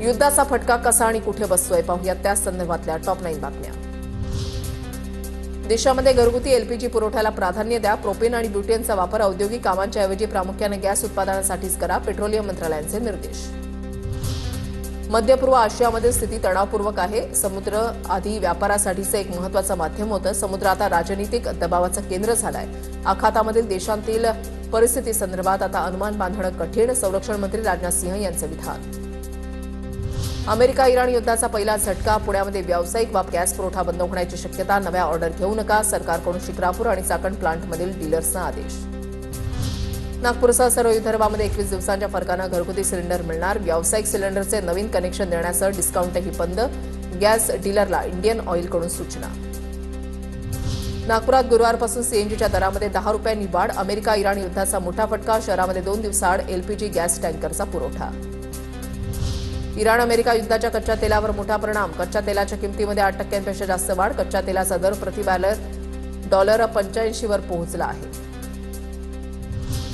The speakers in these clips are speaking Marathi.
युद्धाचा फटका कसा आणि कुठे बसतोय पाहूया त्या संदर्भातल्या टॉप 9 बातम्या। देशामध्ये घरगुती एलपीजी पुरवठ्याला प्राधान्य द्या। प्रोपेन आणि ब्युटेनचा वापर औद्योगिक कामांच्या ऐवजी प्रामुख्याने गॅस उत्पादनासाठीच करा। पेट्रोलियम मंत्रालयाचे निर्देश। मध्य पूर्व आशियामध्ये स्थिती तणावपूर्वक आहे। समुद्र आधी व्यापारासाठीचं एक महत्त्वाचं माध्यम होतं। समुद्र आता राजनीतिक दबावाचं केंद्र झालंय। आखातामधील देशांतील परिस्थितीसंदर्भात आता अनुमान बांधणं कठीण। संरक्षण मंत्री राजनाथ सिंह यांचं विधान। अमेरिका इराण युद्धाचा पहिला झटका। पुण्यामध्ये व्यावसायिक गॅस पुरवठा बंद होण्याची शक्यता। नव्या ऑर्डर घेऊ नका। सरकारकडून शिक्रापूर आणि चाकण प्लांटमधील डीलर्सना आदेश। नागपूरसह सर्व विदर्भामध्ये 21 दिवसांच्या फरकानं घरगुती सिलेंडर मिळणार। व्यावसायिक सिलेंडरचे नवीन कनेक्शन देण्यासह डिस्काउंटही बंद। गॅस डीलरला इंडियन ऑइलकडून सूचना। नागपुरात गुरुवारपासून सीएनजीच्या दरामध्ये 10 रुपयांनी वाढ। अमेरिका इराण युद्धाचा मोठा फटका। शहरामध्ये 2 दिवसाआड एलपीजी गॅस टँकरचा पुरवठा। इराण अमेरिका युद्धाच्या कच्च्या तेलावर मोठा परिणाम। कच्च्या तेलाच्या किमतीमध्ये 8% जास्त वाढ। कच्च्या तेलाचा दर प्रति बॅरल $85 वर पोहोचला आहे।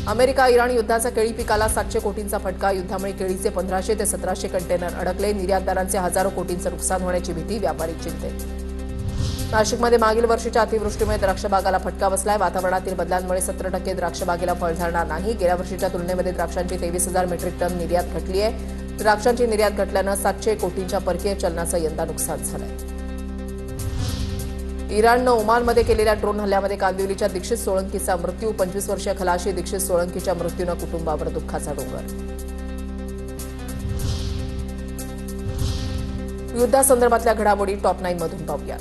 अमेरिका इराण युद्धाचा केळी पिकाला 700 कोटींचा फटका। युद्धामुळे केळीचे 1500 ते 1700 कंटेनर अडकले। निर्यातदारांचे हजारो कोटींचं नुकसान होण्याची भीती। व्यापारी चिंतेत। नाशिकमध्ये मागील वर्षीच्या अतिवृष्टीमुळे द्राक्षबागाला फटका बसलाय। वातावरणातील बदलांमुळे 17% द्राक्षबागेला फळधारणा नाही। गेल्या वर्षीच्या तुलनेमध्ये द्राक्षांची 23,000 मेट्रिक टन निर्यात घटली आहे। द्राक्षांची निर्यात घटल्यानं 700 कोटींच्या परकीय चलनाचं यंदा नुकसान झालंय। इराणनं ओमानमध्ये केलेल्या ड्रोन हल्ल्यामध्ये कांदिवलीच्या दीक्षित सोळंकीचा मृत्यू। 25 वर्षीय खलाशी दीक्षित सोळंकीच्या मृत्यूनं कुटुंबावर दुःखाचा डोंगर। युद्धासंदर्भातल्या घडामोडी टॉप 9 मधून पाहूया।